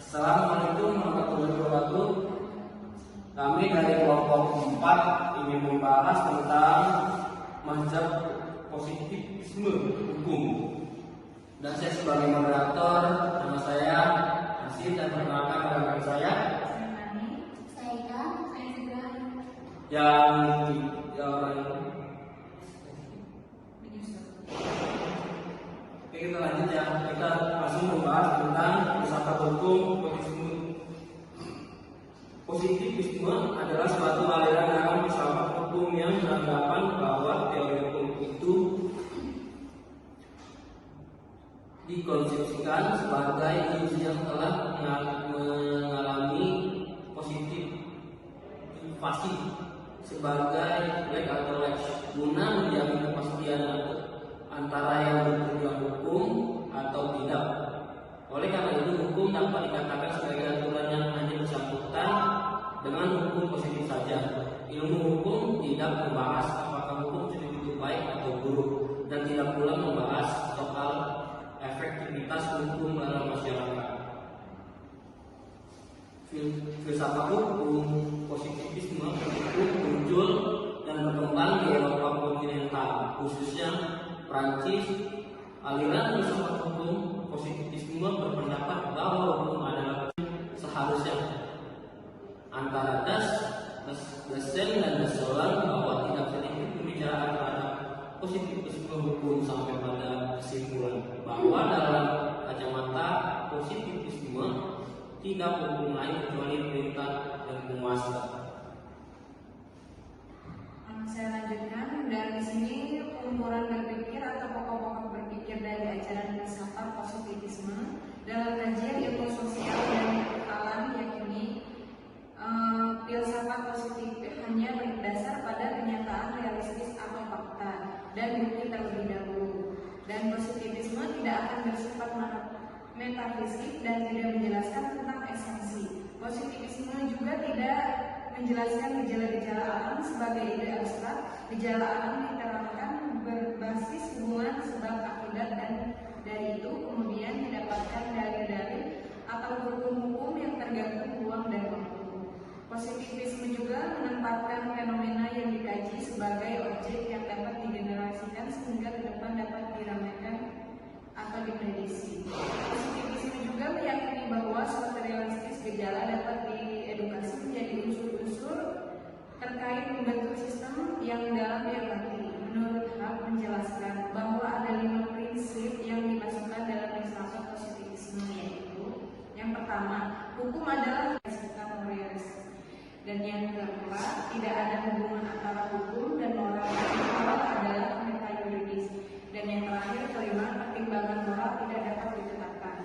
Assalamualaikum warahmatullahi wabarakatuh. Kami dari kelompok 4 ingin membahas tentang mazhab positivisme hukum. Dan saya sebagai moderator, nama saya Asid, dan perkenalkan rekan saya yang Oke, kita lanjut ya. Kita langsung membahas tentang filsafat hukum positivisme. Positivisme adalah suatu aliran dalam filsafat hukum yang beranggapan bahwa teori hukum itu dikonsepsikan sebagai ilmu yang telah mengalami positivasi sebagai leg atau lex guna menjamin kepastian antara yang bekerja hukum atau tidak. Oleh karena itu, hukum dapat dikatakan sebagai aturan yang hanya bersangkutan dengan hukum positif saja. Ilmu hukum tidak membahas apakah hukum itu baik atau buruk, dan tidak pula membahas soal efektivitas hukum dalam masyarakat. Filsafat hukum positivisme itu muncul dan berkembang di Eropa kontinental, khususnya Prancis. Aliran filsafat hukum positivisme berpendapat bahwa hukum adalah seharusnya antara Dasein dan Dassault, bahwa tidak sedikit pembicaraan terhadap positivisme hukum sampai pada kesimpulan bahwa dalam kacamata positivisme tidak hukum lain kecuali perintah dan penguasa. Saya lanjutkan, dan di sini kumpulan berpikir atau pokok-pokok berpikir dari ajaran filsafat positivisme dalam kajian ilmu sosial dan alam yakini filsafat positif hanya berdasar pada kenyataan realistis atau fakta dan bukti terlebih dahulu, dan positivisme tidak akan bersifat metafisik dan tidak menjelaskan tentang esensi. Positivisme juga tidak menjelaskan gejala-gejala alam sebagai ide abstrak. Gejala alam diterangkan berbasis hubungan sebab akibat, dan dari itu kemudian didapatkan dalil-dalil atau hukum-hukum yang tergantung ruang dan waktu. Positivisme juga menempatkan fenomena yang dikaji sebagai objek yang dapat digenerasikan sehingga ke depan dapat diramaikan atau diprediksi. Positivisme juga meyakini bahwa suatu realistis gejala dapat diedukasi menjadi unsur-unsur terkait membentuk sistem yang dalam yang mati. Menurut Hab menjelaskan bahwa ada 5 prinsip yang dimasukkan dalam filsafat positivisme, yaitu yang pertama, hukum adalah moralis, dan yang keempat, tidak ada hubungan antara hukum dan moral. Moral adalah meta-yuridis, dan yang terakhir, kelima, pertimbangan moral tidak dapat ditetapkan.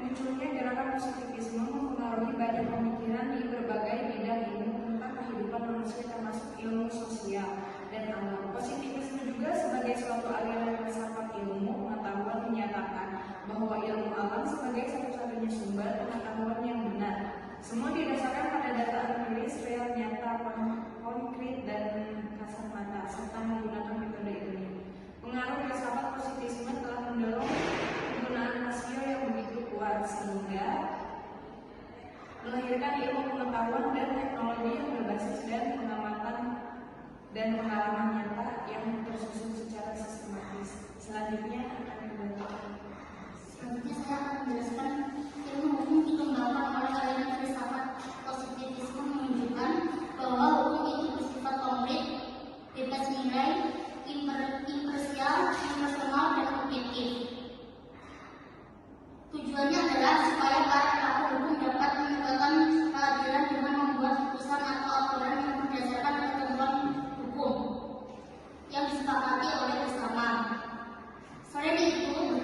Munculnya gerakan positivisme mempengaruhi banyak pemikiran di berbagai bidang ilmu tentang kehidupan manusia, termasuk ilmu sosial dan alam. Positivisme juga sebagai suatu aliran filsafat ilmu pengetahuan menyatakan bahwa ilmu alam sebagai satu-satunya sumber pengetahuan yang benar. Semua didasarkan pada data empiris, real, nyata, konkret, dan kasat mata, serta menggunakan metode ilmiah. Pengaruh filsafat positivisme telah mendorong penggunaan rasio yang begitu kuat sehingga melahirkan ilmu pengetahuan dan teknologi yang berbasis dan pengamatan dan pengalaman nyata yang tersusun secara sistematis. Selanjutnya akan dibacakan. Selanjutnya saya akan menjelaskan ilmu hukum dikembangkan oleh aliran filsafat positivisme menunjukkan bahwa hukum itu bersifat konkret, bebas nilai, imparsial, impersonal, dan objektif. Tujuannya adalah supaya para pelaku hukum dapat menegakkan keadilan dengan membuat putusan atau aturan yang berdasarkan ketentuan hukum yang disepakati oleh bersama. Selain itu,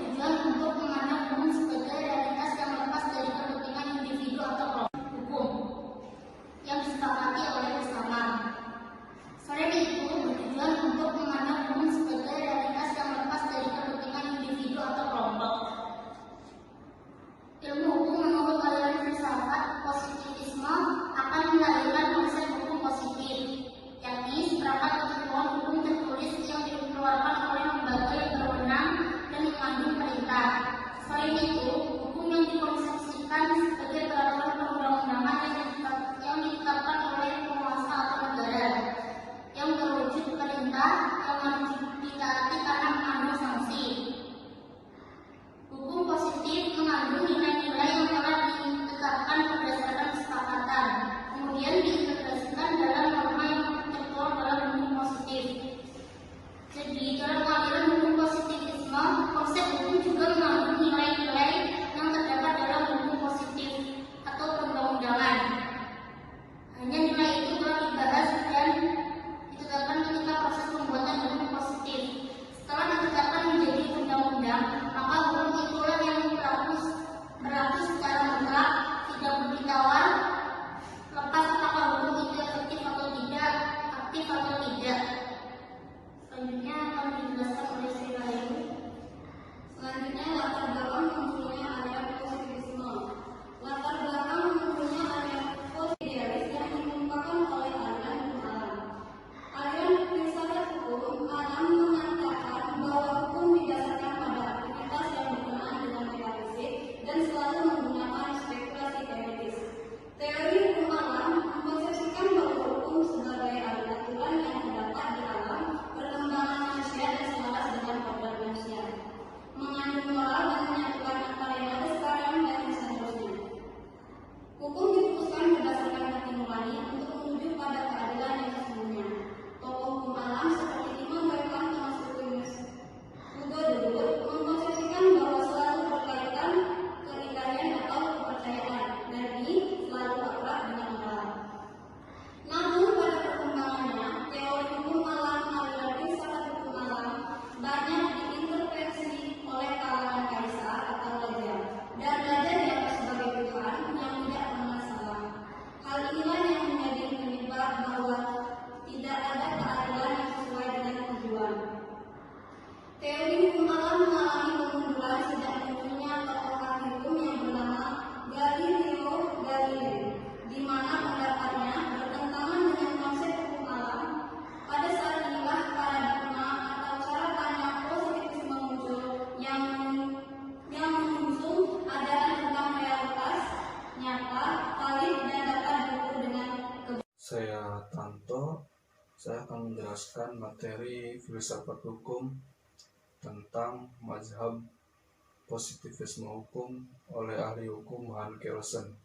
Saya akan menjelaskan materi filsafat hukum tentang mazhab positivisme hukum oleh ahli hukum Han Kelsen.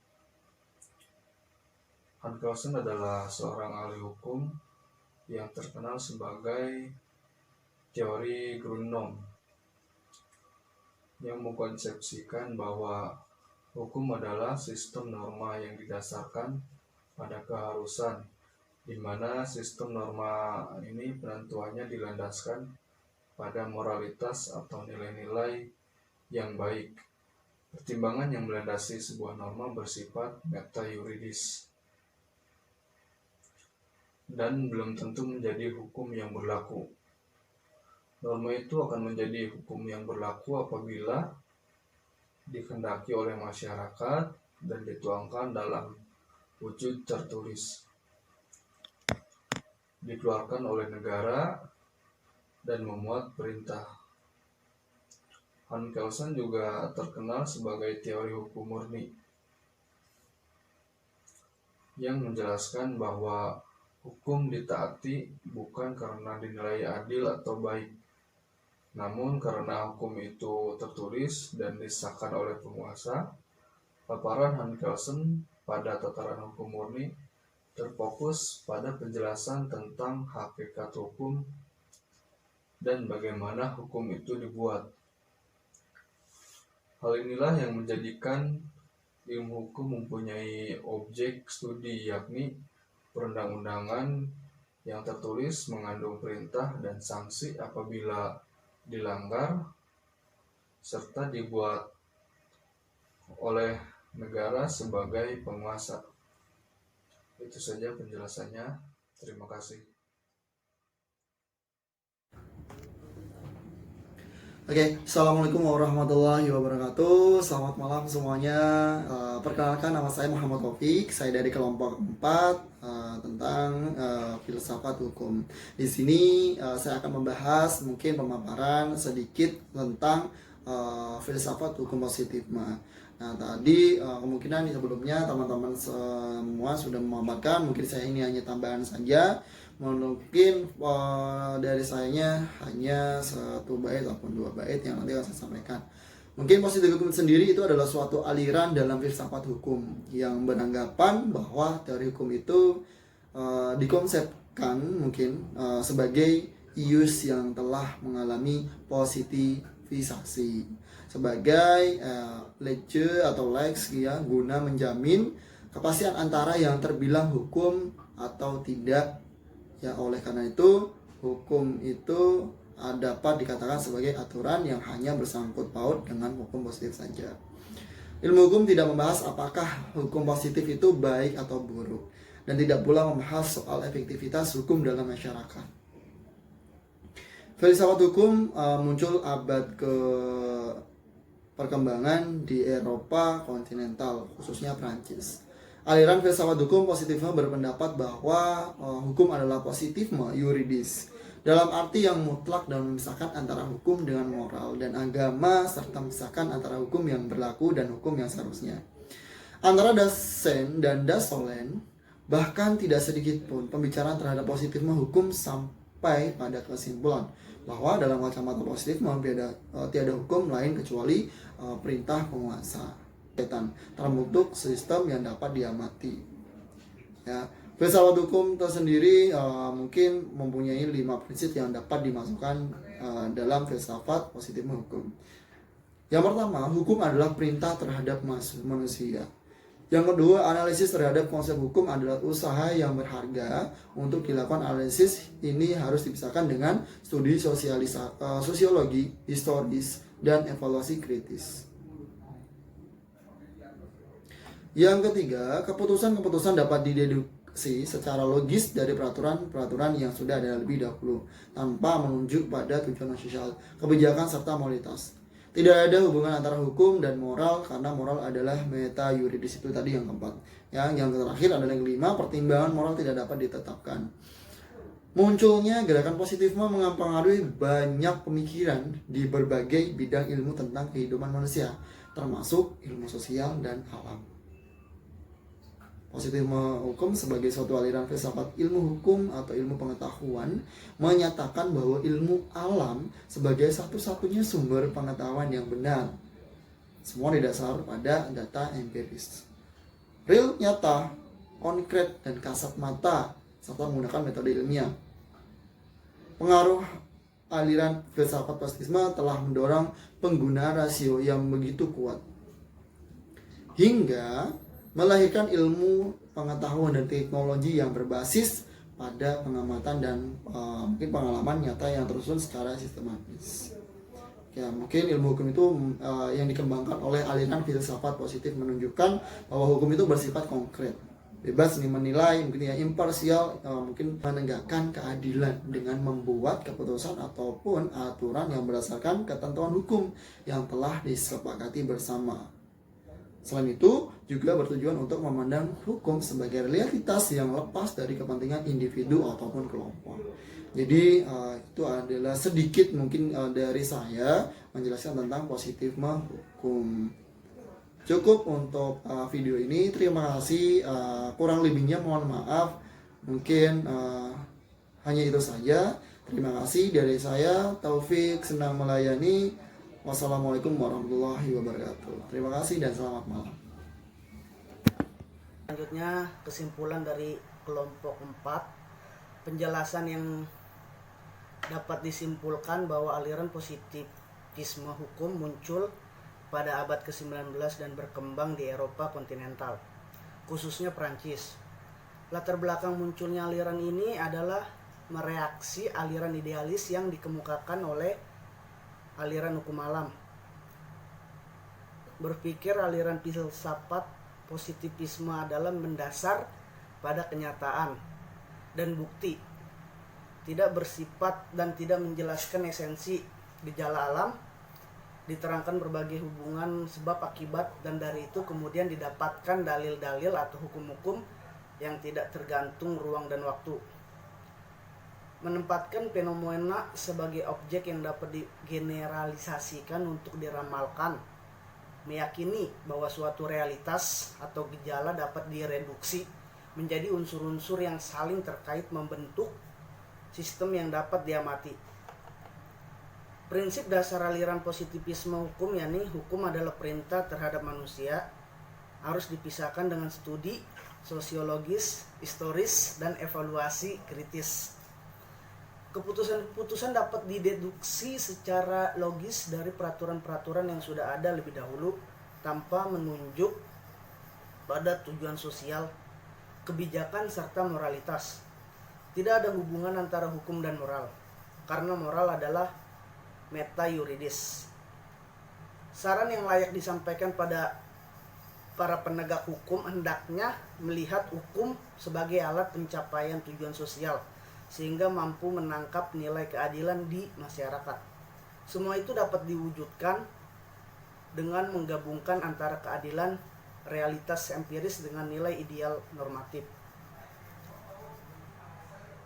Han Kelsen adalah seorang ahli hukum yang terkenal sebagai teori Grundnorm yang mengkonsepsikan bahwa hukum adalah sistem norma yang didasarkan pada keharusan, di mana sistem norma ini penentuannya dilandaskan pada moralitas atau nilai-nilai yang baik. Pertimbangan yang melandasi sebuah norma bersifat meta-yuridis dan belum tentu menjadi hukum yang berlaku. Norma itu akan menjadi hukum yang berlaku apabila dikehendaki oleh masyarakat dan dituangkan dalam wujud tertulis, dikeluarkan oleh negara, dan memuat perintah. Han Kelsen juga terkenal sebagai teori hukum murni yang menjelaskan bahwa hukum ditaati bukan karena dinilai adil atau baik, namun karena hukum itu tertulis dan disahkan oleh penguasa. Paparan Han Kelsen pada tataran hukum murni terfokus pada penjelasan tentang hakikat hukum dan bagaimana hukum itu dibuat. Hal inilah yang menjadikan ilmu hukum mempunyai objek studi, yakni perundang-undangan yang tertulis mengandung perintah dan sanksi apabila dilanggar, serta dibuat oleh negara sebagai penguasa. Itu saja penjelasannya. Terima kasih. Oke, Assalamualaikum warahmatullahi wabarakatuh. Selamat malam semuanya. Perkenalkan, nama saya Muhammad Taufik. Saya dari kelompok 4 tentang filsafat hukum. Di sini saya akan membahas mungkin pemaparan sedikit tentang filsafat hukum positifisme. Nah, tadi kemungkinan sebelumnya teman-teman semua sudah memaparkan. Mungkin saya ini hanya tambahan saja. Mungkin dari sayanya hanya 1 bait ataupun 2 bait yang nanti akan saya sampaikan. Mungkin positif hukum sendiri itu adalah suatu aliran dalam filsafat hukum yang beranggapan bahwa teori hukum itu dikonsepkan mungkin sebagai ius yang telah mengalami positivisasi sebagai lege atau lex ya, guna menjamin kepastian antara yang terbilang hukum atau tidak. Ya, oleh karena itu, hukum itu dapat dikatakan sebagai aturan yang hanya bersangkut paut dengan hukum positif saja. Ilmu hukum tidak membahas apakah hukum positif itu baik atau buruk, dan tidak pula membahas soal efektivitas hukum dalam masyarakat. Filsafat hukum muncul abad ke perkembangan di Eropa kontinental, khususnya Prancis. Aliran filsafat hukum positifisme berpendapat bahwa hukum adalah positifisme yuridis dalam arti yang mutlak dan memisahkan antara hukum dengan moral dan agama, serta memisahkan antara hukum yang berlaku dan hukum yang seharusnya. Antara Dasein dan Dassault bahkan tidak sedikit pun pembicaraan terhadap positifisme hukum sampai pada kesimpulan bahwa dalam kacamata positifisme tiada hukum lain kecuali perintah penguasa terbentuk sistem yang dapat diamati. Ya, filsafat hukum tersendiri mungkin mempunyai 5 prinsip yang dapat dimasukkan dalam filsafat positifisme hukum. Yang pertama, hukum adalah perintah terhadap manusia. Yang kedua, analisis terhadap konsep hukum adalah usaha yang berharga. Untuk dilakukan analisis ini harus dipisahkan dengan studi sosiologi, historis, dan evaluasi kritis. Yang ketiga, keputusan-keputusan dapat dideduksi secara logis dari peraturan-peraturan yang sudah ada lebih dahulu tanpa menunjuk pada tujuan sosial, kebijakan, serta moralitas. Tidak ada hubungan antara hukum dan moral karena moral adalah meta yuridis. Itu tadi yang keempat. Yang terakhir adalah yang kelima, pertimbangan moral tidak dapat ditetapkan. Munculnya gerakan positifisme mempengaruhi banyak pemikiran di berbagai bidang ilmu tentang kehidupan manusia, termasuk ilmu sosial dan alam. Positifisme hukum sebagai suatu aliran filsafat ilmu hukum atau ilmu pengetahuan menyatakan bahwa ilmu alam sebagai satu-satunya sumber pengetahuan yang benar. Semua didasar pada data empiris, real, nyata, konkret, dan kasat mata, serta menggunakan metode ilmiah. Pengaruh aliran filsafat positifisme telah mendorong penggunaan rasio yang begitu kuat hingga melahirkan ilmu pengetahuan dan teknologi yang berbasis pada pengamatan dan mungkin pengalaman nyata yang tersusun secara sistematis. Ya, mungkin ilmu hukum itu yang dikembangkan oleh aliran filsafat positif menunjukkan bahwa hukum itu bersifat konkret, bebas menilai, mungkin ya imparsial, mungkin menegakkan keadilan dengan membuat keputusan ataupun aturan yang berdasarkan ketentuan hukum yang telah disepakati bersama. Selain itu, juga bertujuan untuk memandang hukum sebagai realitas yang lepas dari kepentingan individu ataupun kelompok. Jadi, itu adalah sedikit mungkin dari saya menjelaskan tentang positifisme hukum. Cukup untuk video ini. Terima kasih. Kurang lebihnya mohon maaf. Mungkin hanya itu saja. Terima kasih dari saya, Taufik, senang melayani. Wassalamualaikum warahmatullahi wabarakatuh. Terima kasih dan selamat malam. Selanjutnya kesimpulan dari kelompok 4, penjelasan yang dapat disimpulkan bahwa aliran positifisme hukum muncul pada abad ke-19 dan berkembang di Eropa kontinental, khususnya Prancis. Latar belakang munculnya aliran ini adalah mereaksi aliran idealis yang dikemukakan oleh aliran hukum alam. Berpikir aliran filsafat positifisme adalah mendasar pada kenyataan dan bukti, tidak bersifat dan tidak menjelaskan esensi gejala alam, diterangkan berbagai hubungan sebab akibat, dan dari itu kemudian didapatkan dalil-dalil atau hukum-hukum yang tidak tergantung ruang dan waktu. Menempatkan fenomena sebagai objek yang dapat digeneralisasikan untuk diramalkan, meyakini bahwa suatu realitas atau gejala dapat direduksi menjadi unsur-unsur yang saling terkait membentuk sistem yang dapat diamati. Prinsip dasar aliran positifisme hukum yakni hukum adalah perintah terhadap manusia, harus dipisahkan dengan studi sosiologis, historis, dan evaluasi kritis. Keputusan-keputusan dapat dideduksi secara logis dari peraturan-peraturan yang sudah ada lebih dahulu tanpa menunjuk pada tujuan sosial, kebijakan, serta moralitas. Tidak ada hubungan antara hukum dan moral, karena moral adalah meta yuridis. Saran yang layak disampaikan pada para penegak hukum hendaknya melihat hukum sebagai alat pencapaian tujuan sosial, sehingga mampu menangkap nilai keadilan di masyarakat. Semua itu dapat diwujudkan dengan menggabungkan antara keadilan realitas empiris dengan nilai ideal normatif.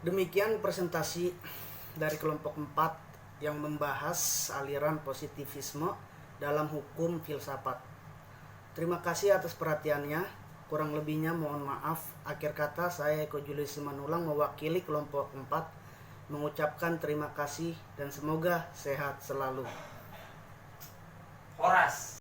Demikian presentasi dari kelompok 4 yang membahas aliran positifisme dalam hukum filsafat. Terima kasih atas perhatiannya. Kurang lebihnya mohon maaf. Akhir kata, saya Eko Julius Simanulang mewakili kelompok 4 mengucapkan terima kasih dan semoga sehat selalu. Horas.